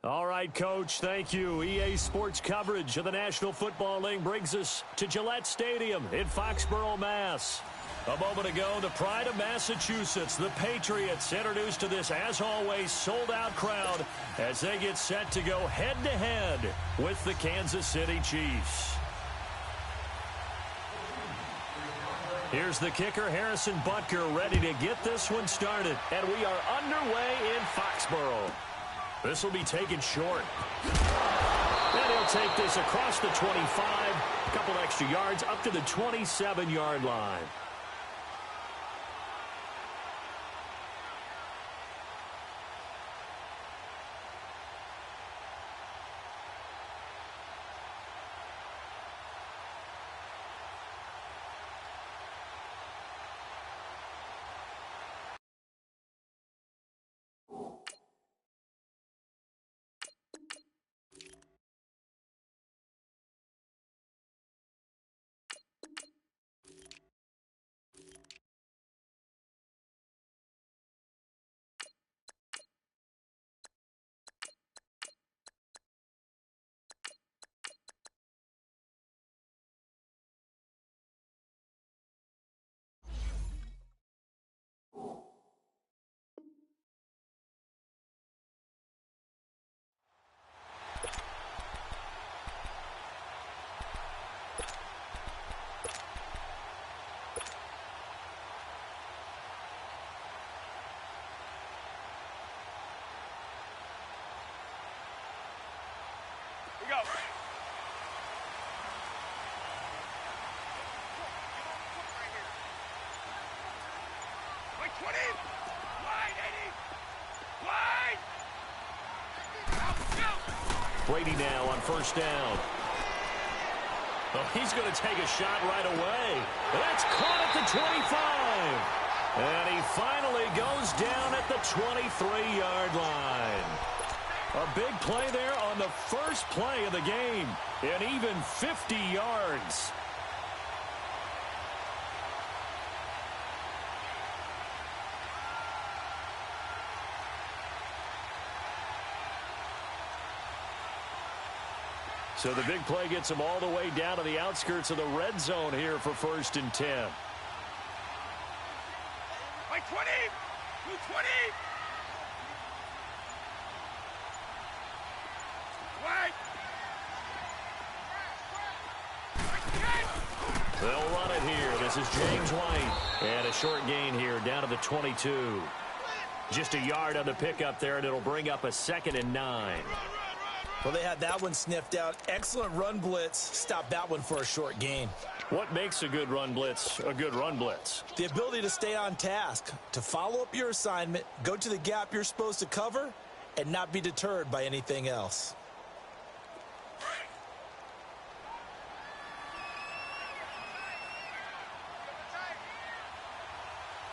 All right, Coach, thank you. EA Sports coverage of the National Football League brings us to Gillette Stadium in Foxborough, Mass. A moment ago, the pride of Massachusetts, the Patriots, introduced to this, as always, sold-out crowd as they get set to go head-to-head with the Kansas City Chiefs. Here's the kicker, Harrison Butker, ready to get this one started. And we are underway in Foxborough. This will be taken short. And he'll take this across the 25, a couple extra yards, up to the 27-yard line. Go. Wait, 20. Wide, 80. Wide. Brady now on first down. Oh, he's going to take a shot right away. That's caught at the 25. And he finally goes down at the 23-yard line. A big play there on the first play of the game, and even 50 yards. So the big play gets him all the way down to the outskirts of the red zone here for 1st and 10. Like 20, 220. They'll run it here. This is James White. And a short gain here down to the 22. Just a yard on the pickup there, and it'll bring up a 2nd and 9. Well, they had that one sniffed out. Excellent run blitz. Stop that one for a short gain. What makes a good run blitz a good run blitz? The ability to stay on task, to follow up your assignment, go to the gap you're supposed to cover, and not be deterred by anything else.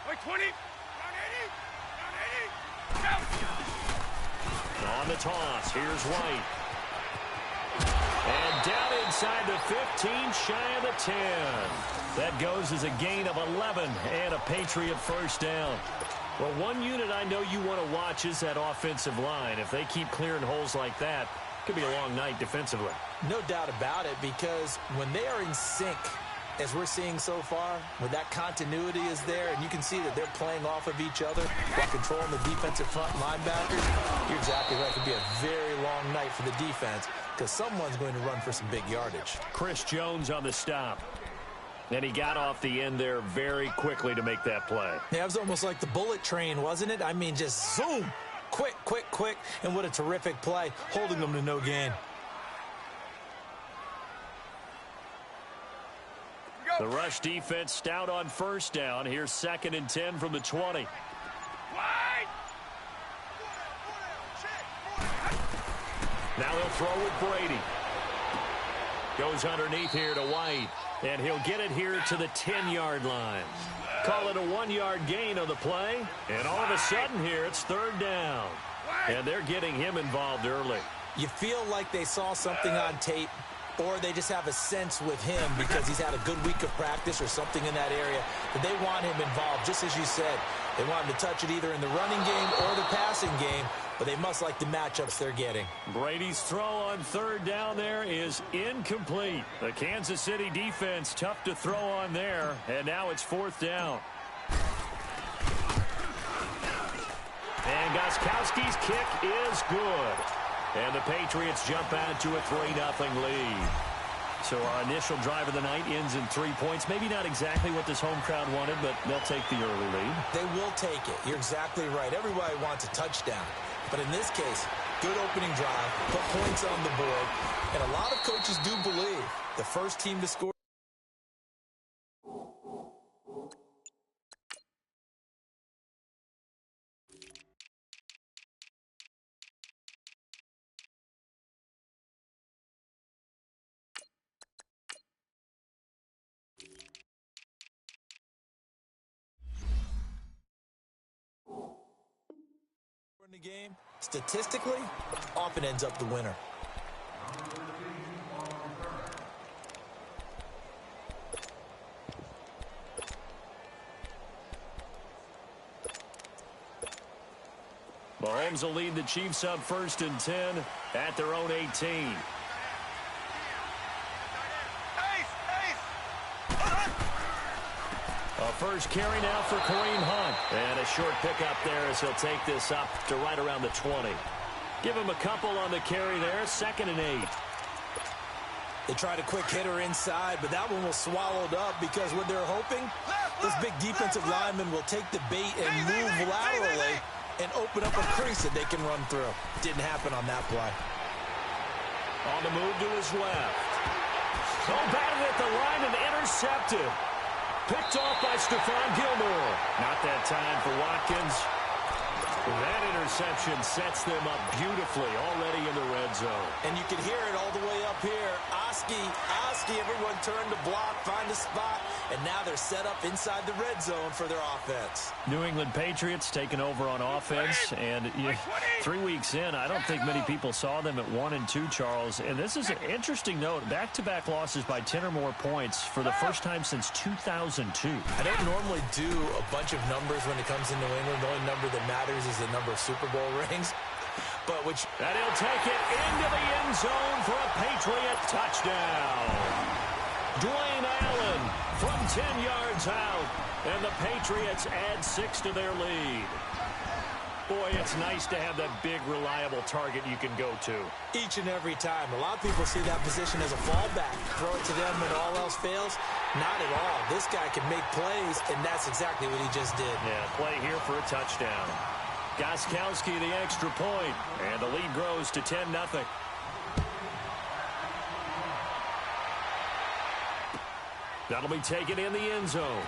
Like 20. On the toss, here's White. And down inside the 15, shy of the 10. That goes as a gain of 11 and a Patriot first down. Well, one unit I know you want to watch is that offensive line. If they keep clearing holes like that, it could be a long night defensively. No doubt about it, because when they are in sync, as we're seeing so far, when that continuity is there, and you can see that they're playing off of each other while controlling the defensive front linebackers, you're exactly right. It could be a very long night for the defense because someone's going to run for some big yardage. Chris Jones on the stop. And he got off the end there very quickly to make that play. Yeah, it was almost like the bullet train, wasn't it? I mean, just zoom, quick, quick, quick, and what a terrific play, holding them to no gain. The rush defense stout on first down. Here's 2nd and 10 from the 20. Now they'll throw with Brady. Goes underneath here to White. And he'll get it here to the 10-yard line. Call it a 1-yard gain on the play. And all of a sudden here, it's 3rd down. And they're getting him involved early. You feel like they saw something on tape or they just have a sense with him because he's had a good week of practice or something in that area that they want him involved, just as you said. They want him to touch it either in the running game or the passing game, but they must like the matchups they're getting. Brady's throw on third down there is incomplete. The Kansas City defense tough to throw on there, and now it's fourth down. And Gostkowski's kick is good. And the Patriots jump out to a 3-0 lead. So our initial drive of the night ends in 3 points. Maybe not exactly what this home crowd wanted, but they'll take the early lead. They will take it. You're exactly right. Everybody wants a touchdown. But in this case, good opening drive, put points on the board. And a lot of coaches do believe the first team to score. In the game, statistically, often ends up the winner. Mahomes will lead the Chiefs up 1st and 10 at their own 18. A first carry now for Kareem Hunt. And a short pickup there as he'll take this up to right around the 20. Give him a couple on the carry there. 2nd and 8. They tried a quick hitter inside, but that one was swallowed up because what they're hoping, this big defensive lineman will take the bait and move laterally and open up a crease that they can run through. Didn't happen on that play. On the move to his left. So batted at the line and intercepted. Picked off by Stephon Gilmore. Not that time for Watkins. That interception sets them up beautifully already in the red zone. And you can hear it all the way up here. Oski, everyone turned to block, find a spot, and now they're set up inside the red zone for their offense. New England Patriots taking over on offense, and 3 weeks in, I don't think many people saw them at 1-2, Charles. And this is an interesting note, back-to-back losses by 10 or more points for the first time since 2002. I don't normally do a bunch of numbers when it comes to New England. The only number that matters is the number of Super Bowl rings. And he'll take it into the end zone for a Patriot touchdown. Dwayne Allen from 10 yards out, and the Patriots add 6 to their lead. Boy, it's nice to have that big, reliable target you can go to. Each and every time. A lot of people see that position as a fallback. Throw it to them when all else fails. Not at all. This guy can make plays, and that's exactly what he just did. Yeah, play here for a touchdown. Gostkowski the extra point, and the lead grows to 10-0. That'll be taken in the end zone.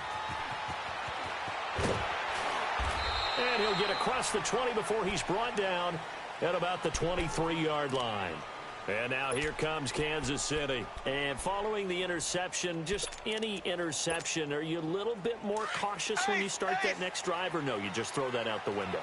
And he'll get across the 20 before he's brought down at about the 23-yard line. And now here comes Kansas City. And following the interception, just any interception, are you a little bit more cautious when you start that next drive, or no, you just throw that out the window?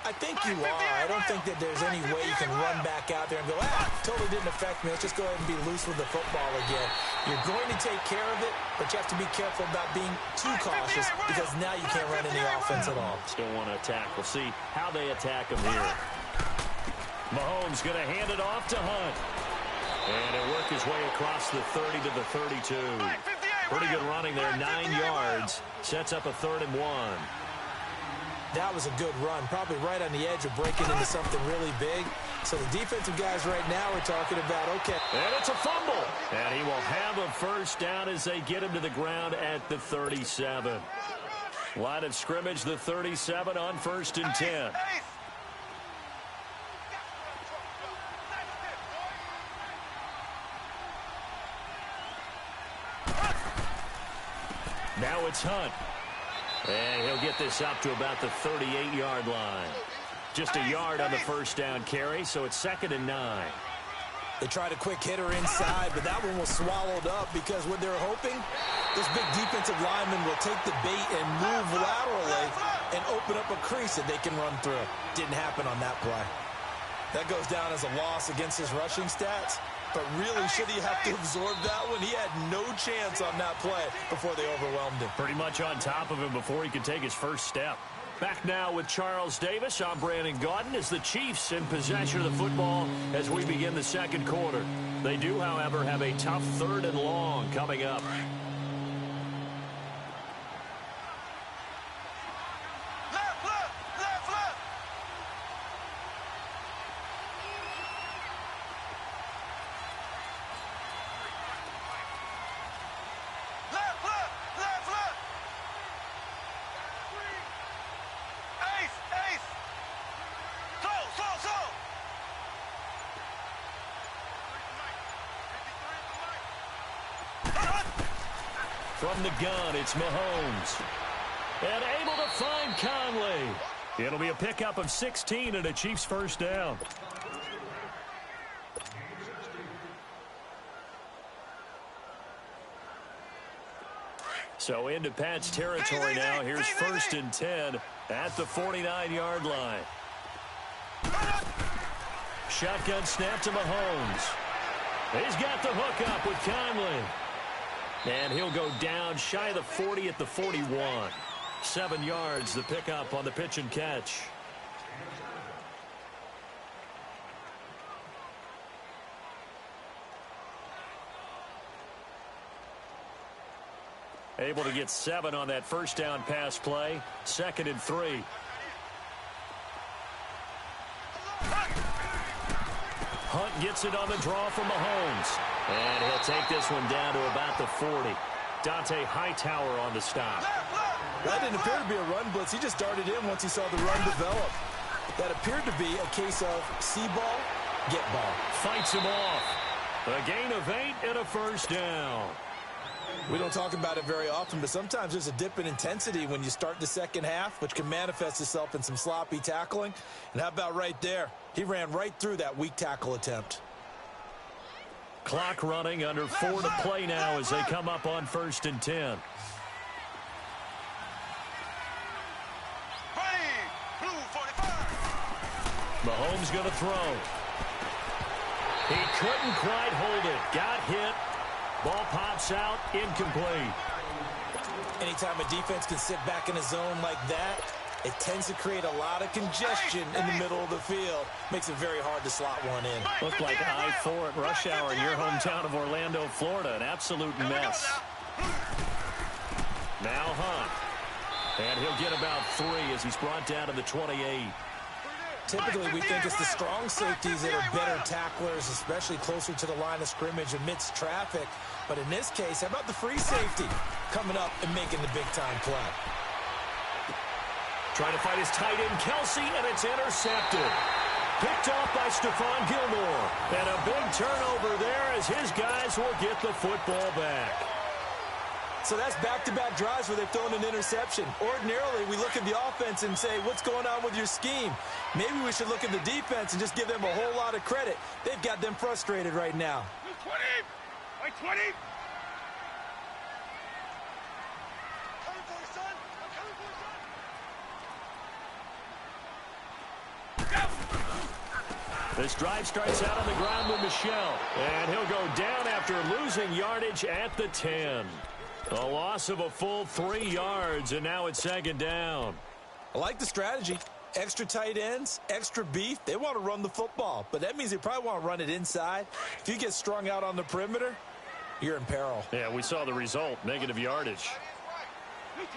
I think you are. I don't think that there's any way you can run back out there and go, totally didn't affect me. Let's just go ahead and be loose with the football again. You're going to take care of it, but you have to be careful about being too cautious because now you can't run any offense at all. Still want to attack. We'll see how they attack him here. Mahomes going to hand it off to Hunt. And he'll work his way across the 30 to the 32. Pretty good running there, 9 yards. Sets up a 3rd and 1. That was a good run, probably right on the edge of breaking into something really big. So the defensive guys right now are talking about, okay. And it's a fumble. And he will have a first down as they get him to the ground at the 37. Line of scrimmage, the 37 on 1st and 10. Now it's Hunt. And he'll get this up to about the 38-yard line. Just a yard on the first down carry, so it's 2nd and 9. They tried a quick hitter inside, but that one was swallowed up because what they're hoping, this big defensive lineman will take the bait and move laterally and open up a crease that they can run through. Didn't happen on that play. That goes down as a loss against his rushing stats. But really, should he have to absorb that one? He had no chance on that play before they overwhelmed him. Pretty much on top of him before he could take his first step. Back now with Charles Davis. I'm Brandon Gaudin as the Chiefs in possession of the football as we begin the second quarter. They do, however, have a tough 3rd and long coming up. From the gun, it's Mahomes. And able to find Conley. It'll be a pickup of 16 and a Chiefs first down. So into Pat's territory now. Here's 1st and 10 at the 49-yard line. Shotgun snap to Mahomes. He's got the hook up with Conley. And he'll go down shy of the 40 at the 41. 7 yards, the pickup on the pitch and catch. Able to get 7 on that first down pass play. 2nd and 3. Hunt gets it on the draw from Mahomes. And he'll take this one down to about the 40. Dante Hightower on the stop. That didn't appear to be a run blitz. He just darted in once he saw the run develop. That appeared to be a case of see ball, get ball. Fights him off. A gain of 8 and a first down. We don't talk about it very often, but sometimes there's a dip in intensity when you start the second half, which can manifest itself in some sloppy tackling. And how about right there? He ran right through that weak tackle attempt. Clock running, under 4 to play now as they come up on 1st and 10. Mahomes going to throw. He couldn't quite hold it. Got hit. Ball pops out, incomplete. Anytime a defense can sit back in a zone like that, it tends to create a lot of congestion in the middle of the field. Makes it very hard to slot one in. Looked like I-4 at rush hour in your hometown of Orlando, Florida. An absolute mess. Now Hunt. And he'll get about 3 as he's brought down to the 28. Typically, we think it's the strong safeties that are better tacklers, especially closer to the line of scrimmage amidst traffic. But in this case, how about the free safety coming up and making the big-time play? Trying to fight his tight end, Kelsey, and it's intercepted. Picked off by Stephon Gilmore. And a big turnover there as his guys will get the football back. So that's back-to-back drives where they've thrown an interception. Ordinarily, we look at the offense and say, what's going on with your scheme? Maybe we should look at the defense and just give them a whole lot of credit. They've got them frustrated right now. 20! Like 20! This drive starts out on the ground with Michel. And he'll go down after losing yardage at the 10. A loss of a full 3 yards, and now it's 2nd down. I like the strategy. Extra tight ends, extra beef. They want to run the football, but that means they probably want to run it inside. If you get strung out on the perimeter, you're in peril. Yeah, we saw the result, negative yardage. 20!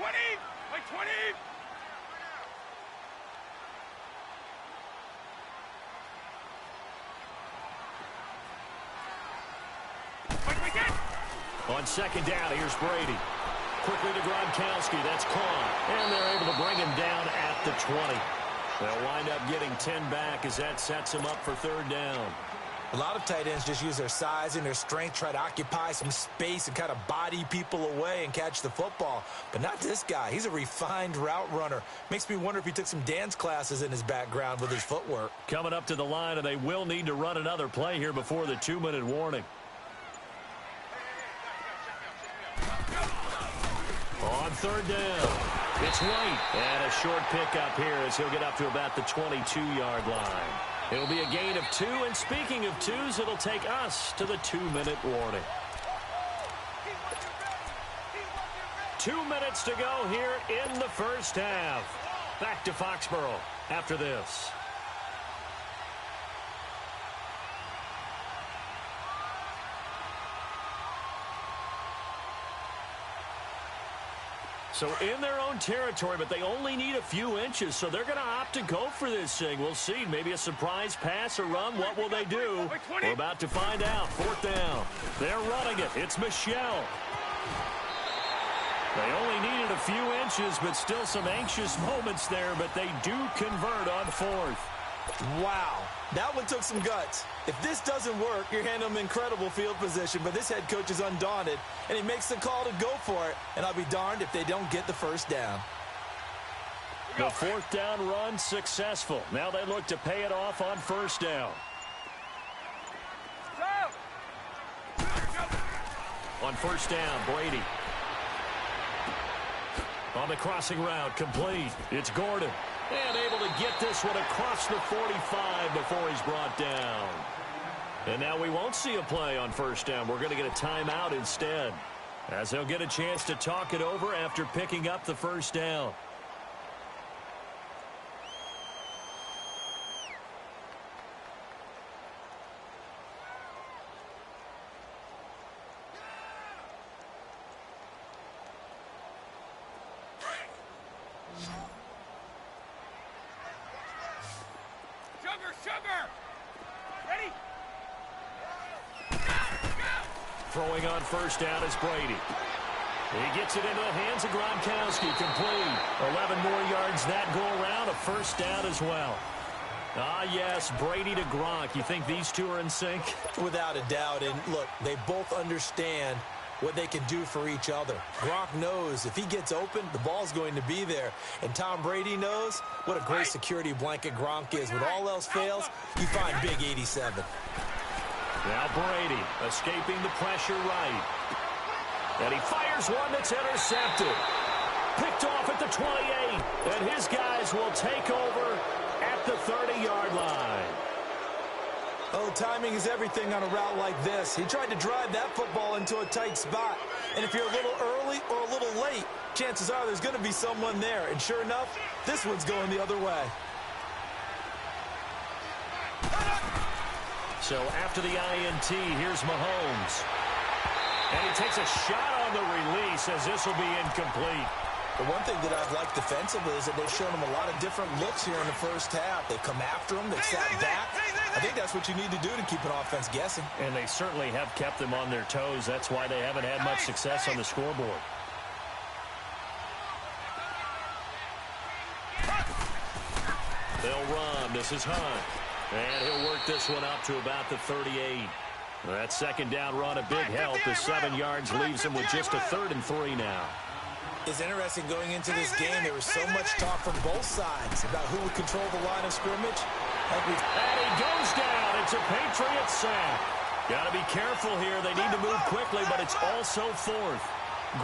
Like 20! On 2nd down, here's Brady. Quickly to Gronkowski. That's caught. And they're able to bring him down at the 20. They'll wind up getting 10 back as that sets him up for 3rd down. A lot of tight ends just use their size and their strength, try to occupy some space and kind of body people away and catch the football. But not this guy. He's a refined route runner. Makes me wonder if he took some dance classes in his background with his footwork. Coming up to the line, and they will need to run another play here before the 2-minute warning. On 3rd down, it's White. And a short pickup here as he'll get up to about the 22-yard line. It'll be a gain of 2, and speaking of 2s, it'll take us to the 2-minute warning. 2 minutes to go here in the first half. Back to Foxborough after this. So in their own territory, but they only need a few inches, so they're going to opt to go for this thing. We'll see. Maybe a surprise pass or run. What will they do? We're about to find out. 4th down. They're running it. It's Michelle. They only needed a few inches, but still some anxious moments there, but they do convert on 4th. Wow, that one took some guts. If this doesn't work, you're handing them incredible field position, but this head coach is undaunted, and he makes the call to go for it, and I'll be darned if they don't get the first down. The 4th down run successful. Now they look to pay it off on 1st down. On 1st down, Brady. On the crossing route, complete. It's Gordon. And able to get this one across the 45 before he's brought down. And now we won't see a play on 1st down. We're going to get a timeout instead, as they'll get a chance to talk it over after picking up the 1st down. Sugar! Ready? Throwing on 1st down is Brady. He gets it into the hands of Gronkowski. Complete. 11 more yards that go around. A 1st down as well. Ah, yes, Brady to Gronk. You think these two are in sync? Without a doubt. And look, they both understand what they can do for each other. Gronk knows if he gets open, the ball's going to be there. And Tom Brady knows what a great security blanket Gronk is. When all else fails, you find Big 87. Now Brady escaping the pressure right. And he fires one that's intercepted. Picked off at the 28. And his guys will take over at the 30-yard line. Oh, timing is everything on a route like this. He tried to drive that football into a tight spot. And if you're a little early or a little late, chances are there's going to be someone there. And sure enough, this one's going the other way. So after the INT, here's Mahomes. And he takes a shot on the release as this will be incomplete. The one thing that I've liked defensively is that they've shown him a lot of different looks here in the first half. They come after him. They sat back. I think that's what you need to do to keep an offense guessing. And they certainly have kept them on their toes. That's why they haven't had much success on the scoreboard. They'll run. This is Hunt. And he'll work this one up to about the 38. That 2nd down run, a big help. The 7 yards leaves him with just a 3rd and 3 now. It's interesting going into this game. There was so much talk from both sides about who would control the line of scrimmage. And he goes down. It's a Patriot sack. Got to be careful here. They need to move quickly, but it's also 4th.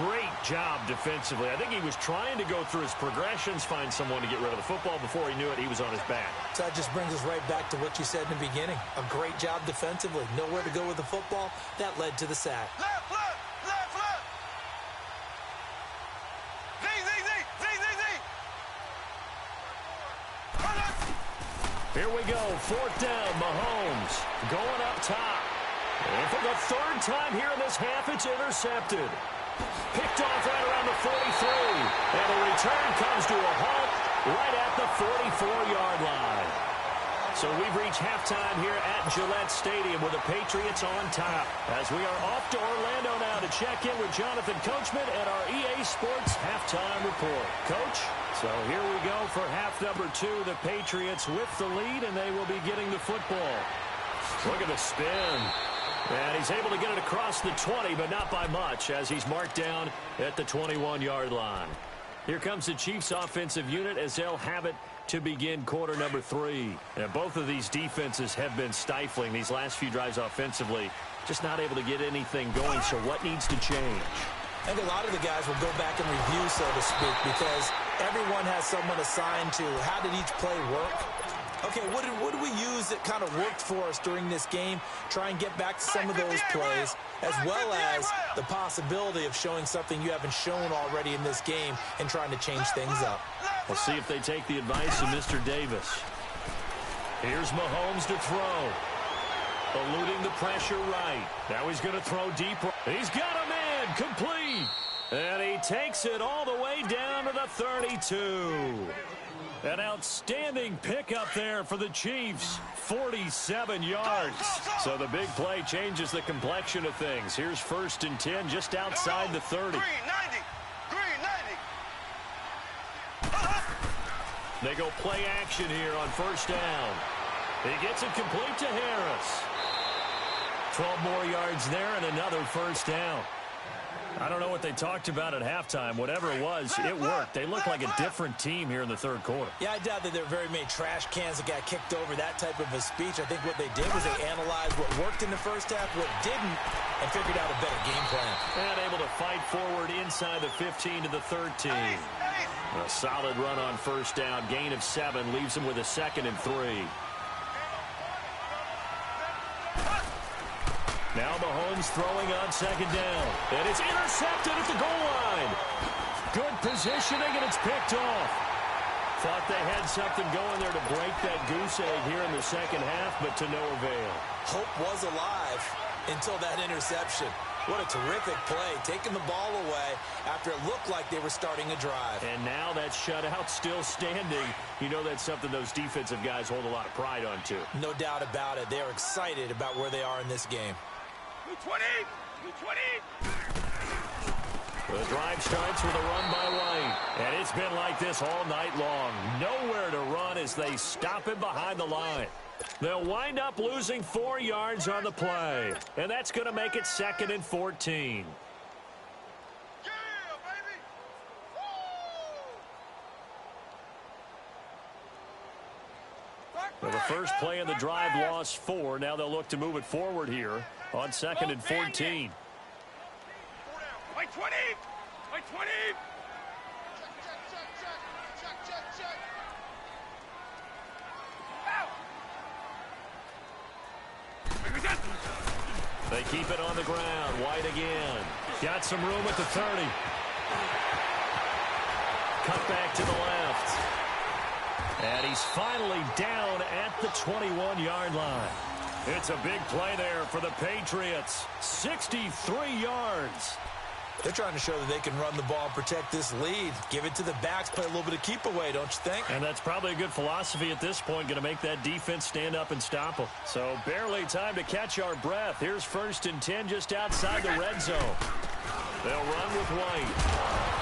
Great job defensively. I think he was trying to go through his progressions, find someone to get rid of the football. Before he knew it, he was on his back. So that just brings us right back to what you said in the beginning. A great job defensively. Nowhere to go with the football. That led to the sack. Left. Here we go. 4th down. Mahomes going up top. And for the 3rd time here in this half, it's intercepted. Picked off right around the 43. And the return comes to a halt right at the 44-yard line. So we've reached halftime here at Gillette Stadium with the Patriots on top. As we are off to Orlando now to check in with Jonathan Coachman and our EA Sports Halftime Report. Coach? So here we go for half number 2. The Patriots with the lead, and they will be getting the football. Look at the spin. And he's able to get it across the 20, but not by much, as he's marked down at the 21-yard line. Here comes the Chiefs offensive unit as they'll have it to begin quarter number 3. And both of these defenses have been stifling these last few drives offensively. Just not able to get anything going, so what needs to change? I think a lot of the guys will go back and review, so to speak, because everyone has someone assigned to how did each play work. Okay, what did we use that kind of worked for us during this game? Try and get back to some of those plays, as well as the possibility of showing something you haven't shown already in this game and trying to change things up. We'll see if they take the advice of Mr. Davis. Here's Mahomes to throw. Eluding the pressure right. Now he's going to throw deep. He's got him in. Complete. And he takes it all the way down to the 32. An outstanding pickup there for the Chiefs. 47 yards. So the big play changes the complexion of things. Here's 1st and 10 just outside the 30. Green 90. Green 90. They go play action here on 1st down. He gets it complete to Harris. 12 more yards there and another 1st down. I don't know what they talked about at halftime. Whatever it was, it worked. They look like a different team here in the 3rd quarter. Yeah, I doubt that there are very many trash cans that got kicked over, that type of a speech. I think what they did was they analyzed what worked in the 1st half, what didn't, and figured out a better game plan. And able to fight forward inside the 15 to the 13. A solid run on 1st down. Gain of 7 leaves them with a 2nd and 3. Now Mahomes throwing on 2nd down. And it's intercepted at the goal line. Good positioning, and it's picked off. Thought they had something going there to break that goose egg here in the 2nd half, but to no avail. Hope was alive until that interception. What a terrific play, taking the ball away after it looked like they were starting a drive. And now that shutout still standing. You know that's something those defensive guys hold a lot of pride on, too. No doubt about it. They're excited about where they are in this game. 220. 220. The drive starts with a run by White. And it's been like this all night long. Nowhere to run as they stop him behind the line. They'll wind up losing 4 yards on the play. And that's going to make it 2nd and 14. Yeah, baby. Well, the first play of the drive lost 4. Now they'll look to move it forward here on 2nd and 14. White 20. White 20. They keep it on the ground. White again. Got some room at the 30. Cut back to the left. And he's finally down at the 21-yard line. It's a big play there for the Patriots. 63 yards. They're trying to show that they can run the ball and protect this lead. Give it to the backs, play a little bit of keep away, don't you think? And that's probably a good philosophy at this point, going to make that defense stand up and stop them. So barely time to catch our breath. Here's 1st and 10 just outside the red zone. They'll run with White.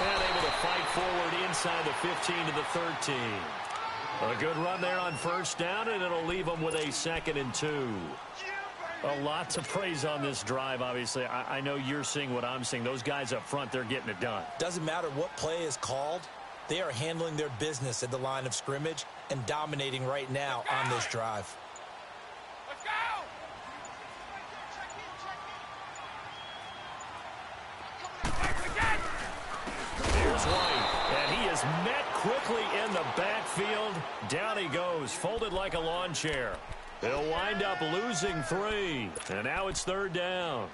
And able to fight forward inside the 15 to the 13. A good run there on 1st down, and it'll leave them with a 2nd and 2. A lot to praise on this drive, obviously. I know you're seeing what I'm seeing. Those guys up front, they're getting it done. Doesn't matter what play is called. They are handling their business at the line of scrimmage and dominating right now on this drive. Let's go. Here's White, and he is met quickly in the backfield. Down he goes, folded like a lawn chair. They'll wind up losing 3, and now it's 3rd down.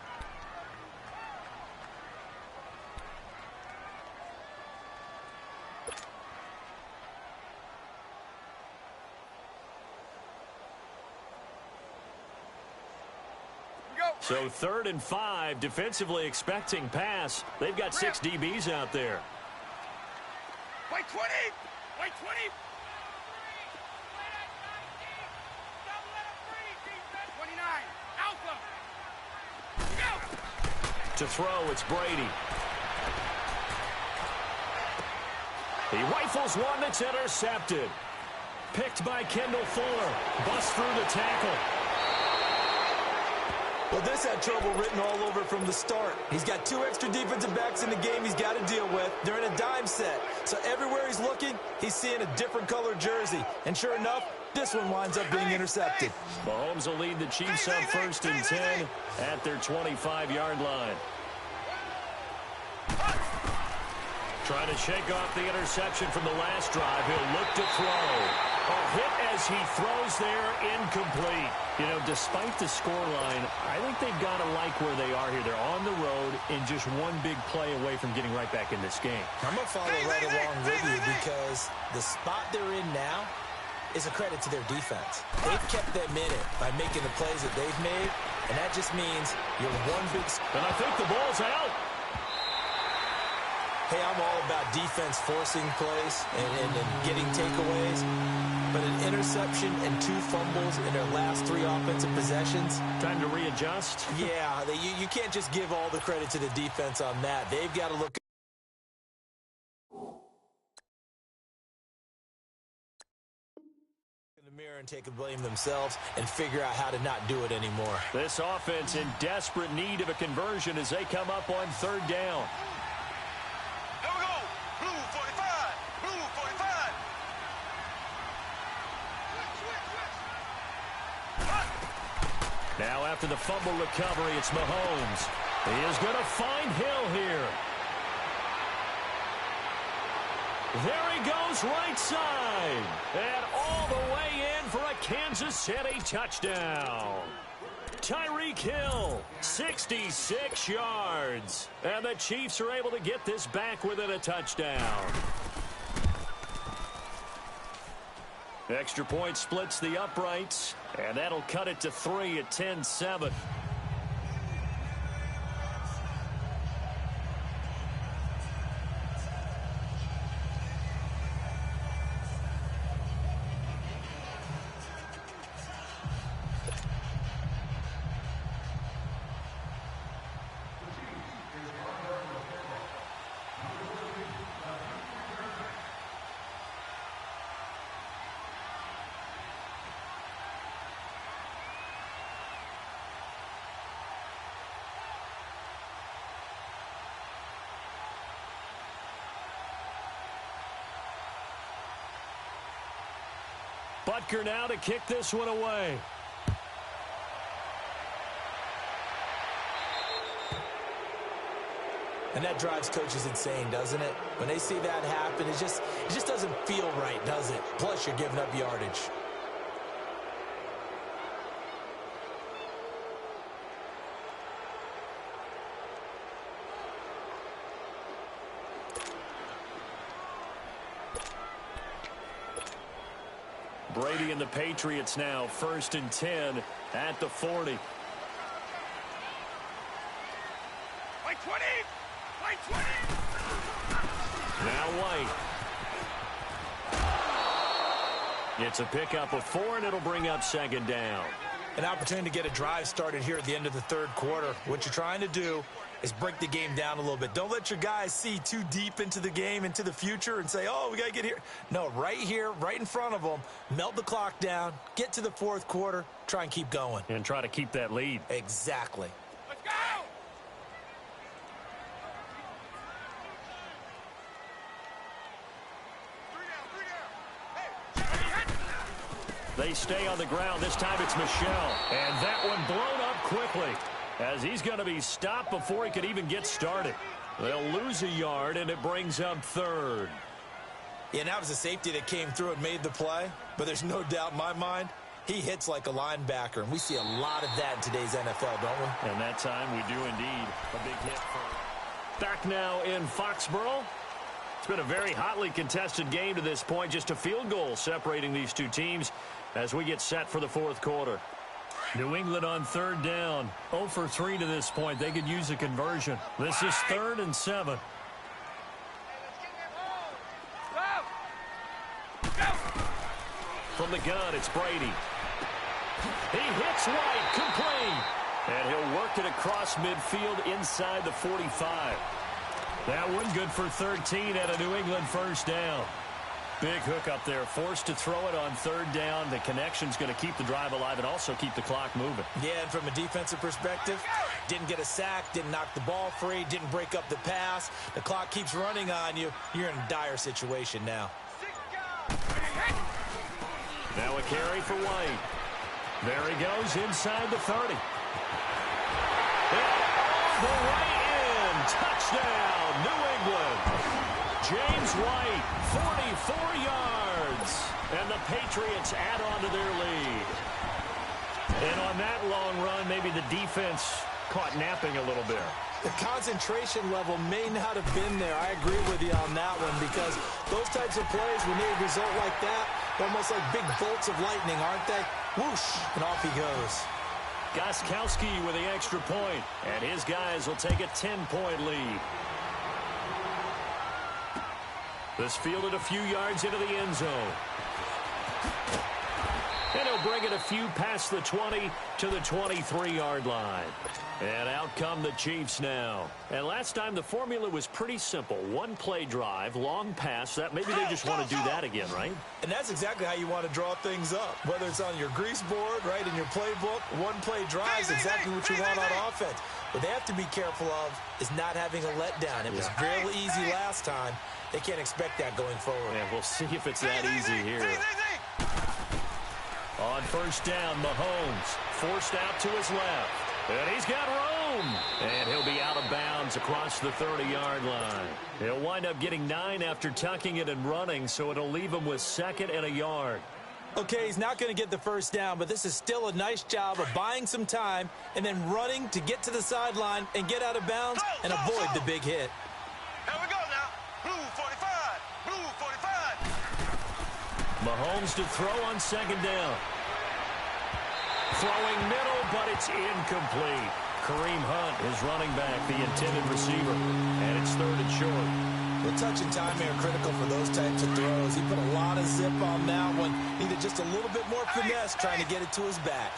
So 3rd and 5, defensively expecting pass. They've got 6 DBs out there. White 20. White 20. To throw, it's Brady. He rifles one that's intercepted. Picked by Kendall Fuller. Busts through the tackle. Well, this had trouble written all over from the start. He's got 2 extra defensive backs in the game he's got to deal with. They're in a dime set. So everywhere he's looking, he's seeing a different color jersey. And sure enough, this one winds up being intercepted. Mahomes will lead the Chiefs up 1st and 10 at their 25-yard line. Trying to shake off the interception from the last drive. He'll look to throw. Hit as he throws there, incomplete. You know, despite the scoreline, I think they've got to like where they are here. They're on the road and just one big play away from getting right back in this game. I'm going to follow right along with you because the spot they're in now is a credit to their defense. They've kept them in it by making the plays that they've made, and that just means you're one big... And I think the ball's out. Hey, I'm all about defense forcing plays and getting takeaways. But an interception and 2 fumbles in their last 3 offensive possessions. Time to readjust. Yeah, you can't just give all the credit to the defense on that. They've got to look in the mirror and take a blame themselves and figure out how to not do it anymore. This offense in desperate need of a conversion as they come up on 3rd down. There we go. Blue 45. Blue 45. Now after the fumble recovery, it's Mahomes. He is going to find Hill here. There he goes right side. And all the way in for a Kansas City touchdown. Tyreek Hill, 66 yards. And the Chiefs are able to get this back within a touchdown. Extra point splits the uprights, and that'll cut it to 3 at 10-7. Butker now to kick this one away. And that drives coaches insane, doesn't it? When they see that happen, it just doesn't feel right, does it? Plus, you're giving up yardage. Brady and the Patriots now 1st and 10 at the 40. White 20. White 20. Now White. It's a pickup of 4, and it'll bring up 2nd down. An opportunity to get a drive started here at the end of the 3rd quarter. What you're trying to do is break the game down a little bit. Don't let your guys see too deep into the game, into the future, and say, oh, we got to get here. No, right here, right in front of them, melt the clock down, get to the 4th quarter, try and keep going. And try to keep that lead. Exactly. Let's go. They stay on the ground. This time it's Michel. And that one blown up quickly as he's going to be stopped before he could even get started. They'll lose a yard, and it brings up 3rd. Yeah, that was a safety that came through and made the play. But there's no doubt in my mind, he hits like a linebacker. And we see a lot of that in today's NFL, don't we? And that time we do indeed. A big hit for... Back now in Foxborough. It's been a very hotly contested game to this point. Just a field goal separating these two teams as we get set for the 4th quarter. New England on 3rd down. 0 for 3 to this point. They could use a conversion. This is 3rd and 7. From the gun, it's Brady. He hits White, complete. And he'll work it across midfield inside the 45. That one good for 13 at a New England 1st down. Big hook up there, forced to throw it on 3rd down. The connection's going to keep the drive alive and also keep the clock moving. Yeah, and from a defensive perspective, didn't get a sack, didn't knock the ball free, didn't break up the pass. The clock keeps running on you. You're in a dire situation now. Now a carry for White. There he goes inside the 30. And all the way in. Touchdown, New England. James White, 44 yards. And the Patriots add on to their lead. And on that long run, maybe the defense caught napping a little bit. The concentration level may not have been there. I agree with you on that one, because those types of plays, when they result like that, they're almost like big bolts of lightning, aren't they? Whoosh, and off he goes. Gostkowski with the extra point, and his guys will take a 10-point lead. This fielded a few yards into the end zone. And he'll bring it a few past the 20 to the 23-yard line. And out come the Chiefs now. And last time the formula was pretty simple. One play drive, long pass. That maybe they just want to do that again, right? And that's exactly how you want to draw things up. Whether it's on your grease board, right, in your playbook, one play drive is exactly what you want on offense. What they have to be careful of is not having a letdown. It was real easy last time. They can't expect that going forward. And we'll see if it's that easy here. On first down, Mahomes forced out to his left. And he's got room. And he'll be out of bounds across the 30-yard line. He'll wind up getting 9 after tucking it and running, so it'll leave him with 2nd and a yard. Okay, he's not going to get the first down, but this is still a nice job of buying some time and then running to get to the sideline and get out of bounds and avoid the big hit. Here we go now. Blue 45. Blue 45. Mahomes to throw on second down. Throwing middle, but it's incomplete. Kareem Hunt is running back, the intended receiver, and it's 3rd and short. The touch and time are critical for those types of throws. He put a lot of zip on that one. Needed just a little bit more finesse trying to get it to his back.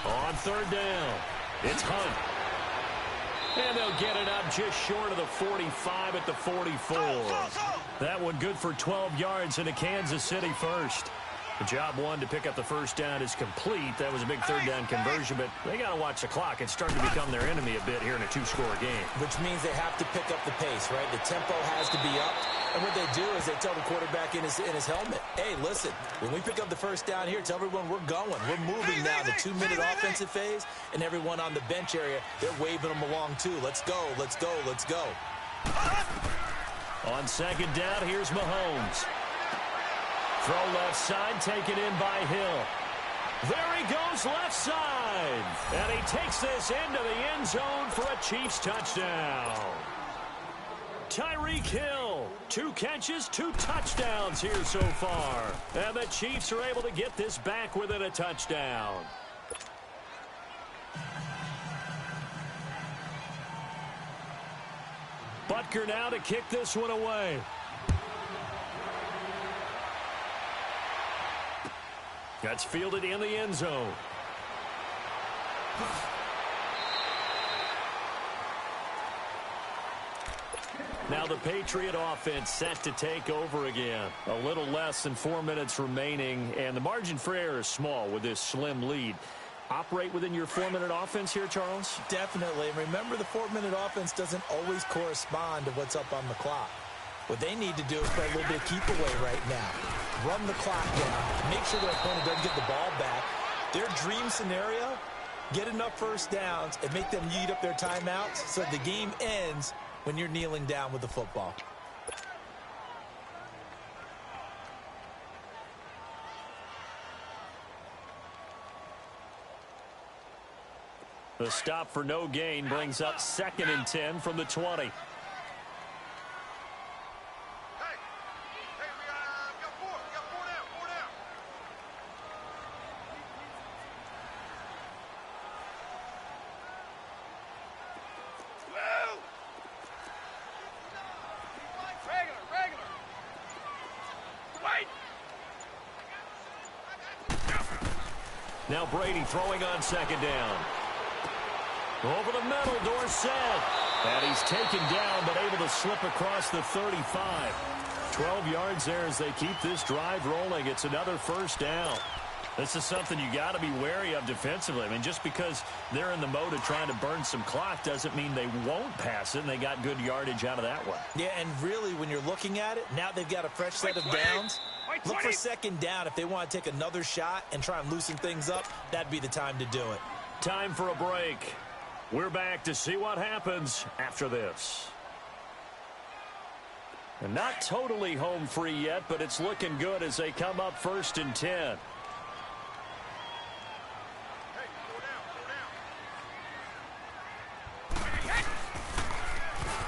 On 3rd down, it's Hunt. And they'll get it up just short of the 45 at the 44. That one good for 12 yards into Kansas City first. The job one to pick up the first down is complete. That was a big 3rd down conversion, but they got to watch the clock. It's starting to become their enemy a bit here in a 2-score game. Which means they have to pick up the pace, right? The tempo has to be up. And what they do is they tell the quarterback in his helmet, hey, listen, when we pick up the first down here, tell everyone we're going. We're moving now. The 2-minute offensive phase, and everyone on the bench area, they're waving them along too. Let's go, let's go, let's go. On second down, here's Mahomes. Throw left side, taken in by Hill. There he goes left side. And he takes this into the end zone for a Chiefs touchdown. Tyreek Hill, 2 catches, 2 touchdowns here so far. And the Chiefs are able to get this back within a touchdown. Butker now to kick this one away. That's fielded in the end zone. Now the Patriot offense set to take over again. A little less than 4 minutes remaining, and the margin for error is small with this slim lead. Operate within your 4-minute offense here, Charles? Definitely. Remember, the 4-minute offense doesn't always correspond to what's up on the clock. What they need to do is play a little bit of keep away right now. Run the clock down. Make sure their opponent doesn't get the ball back. Their dream scenario, get enough first downs and make them eat up their timeouts so the game ends when you're kneeling down with the football. The stop for no gain brings up 2nd and 10 from the 20. Now Brady throwing on second down. Over the middle, Dorsett. And he's taken down, but able to slip across the 35. 12 yards there as they keep this drive rolling. It's another first down. This is something you got to be wary of defensively. I mean, just because they're in the mode of trying to burn some clock doesn't mean they won't pass it, and they got good yardage out of that one. Yeah, and really, when you're looking at it, now they've got a fresh set of downs. Look for second down if they want to take another shot and try and loosen things up. That'd be the time to do it. Time for a break. We're back to see what happens after this. And not totally home free yet, but it's looking good as they come up 1st and 10.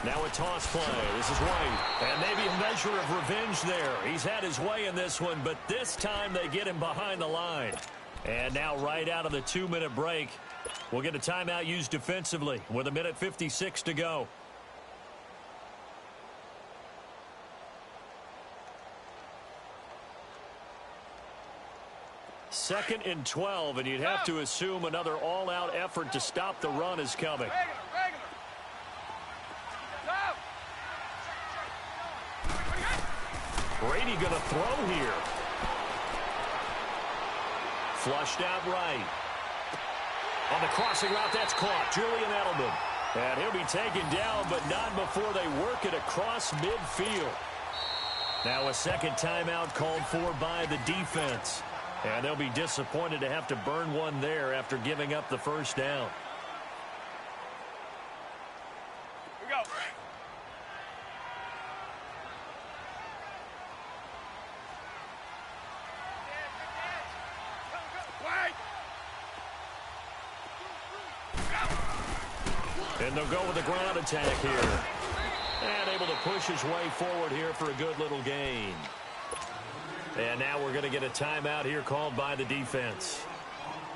Now a toss play. This is White. And maybe a measure of revenge there. He's had his way in this one, but this time they get him behind the line. And now right out of the 2-minute break, we'll get a timeout used defensively with 1:56 to go. Second and 12, and you'd have to assume another all-out effort to stop the run is coming. Brady going to throw here. Flushed out right. On the crossing route, that's caught. Julian Edelman. And he'll be taken down, but not before they work it across midfield. Now a second timeout called for by the defense. And they'll be disappointed to have to burn one there after giving up the first down. Here we go. And they'll go with the ground attack here. And able to push his way forward here for a good little gain. And now we're going to get a timeout here called by the defense,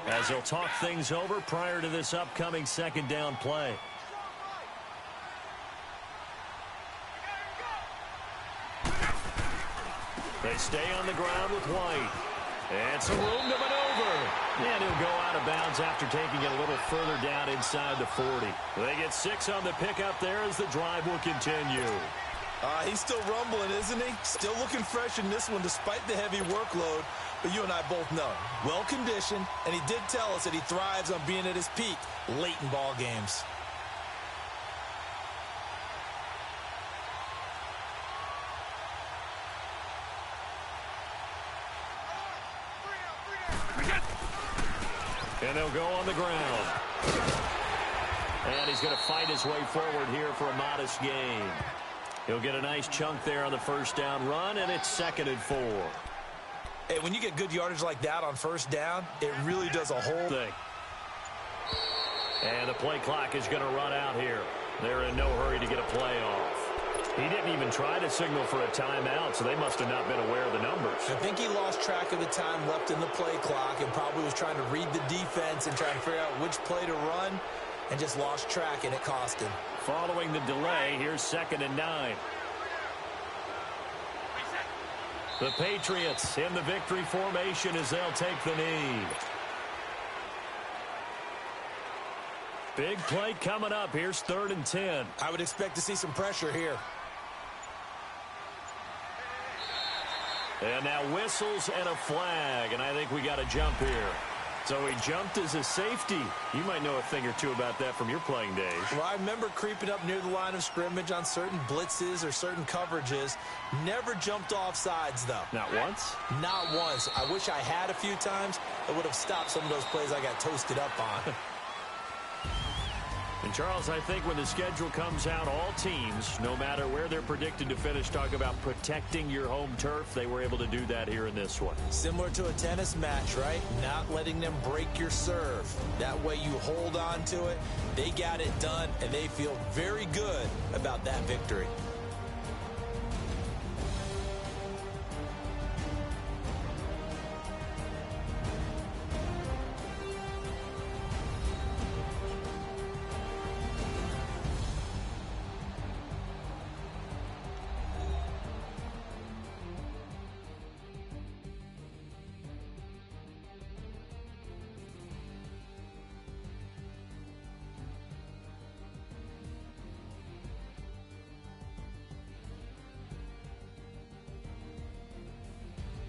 as they'll talk things over prior to this upcoming second down play. They stay on the ground with White. And some room to maneuver. And he'll go out of bounds after taking it a little further down inside the 40. They get 6 on the pickup there as the drive will continue. He's still rumbling, isn't he? Still looking fresh in this one despite the heavy workload. But you and I both know, well-conditioned, and he did tell us that he thrives on being at his peak late in ball games. And they'll go on the ground. And he's going to fight his way forward here for a modest gain. He'll get a nice chunk there on the first down run, and it's 2nd and 4. Hey, when you get good yardage like that on first down, it really does a whole thing. And the play clock is going to run out here. They're in no hurry to get a play off. He didn't even try to signal for a timeout, so they must have not been aware of the numbers. I think he lost track of the time left in the play clock and probably was trying to read the defense and trying to figure out which play to run and just lost track, and it cost him. Following the delay, here's 2nd and 9. The Patriots in the victory formation as they'll take the knee. Big play coming up. Here's 3rd and 10. I would expect to see some pressure here. And now whistles and a flag, and I think we got a jump here. So he jumped as a safety. You might know a thing or two about that from your playing days. Well, I remember creeping up near the line of scrimmage on certain blitzes or certain coverages. Never jumped off sides, though. Not once? Not once. I wish I had a few times. It would have stopped some of those plays I got toasted up on. And, Charles, I think when the schedule comes out, all teams, no matter where they're predicted to finish, talk about protecting your home turf. They were able to do that here in this one. Similar to a tennis match, right? Not letting them break your serve. That way you hold on to it. They got it done, and they feel very good about that victory.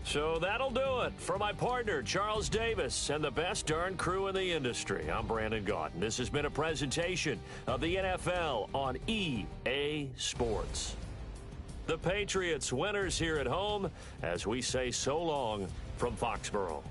So that'll do it for my partner, Charles Davis, and the best darn crew in the industry. I'm Brandon Gaudin. This has been a presentation of the NFL on EA Sports. The Patriots winners here at home as we say so long from Foxborough.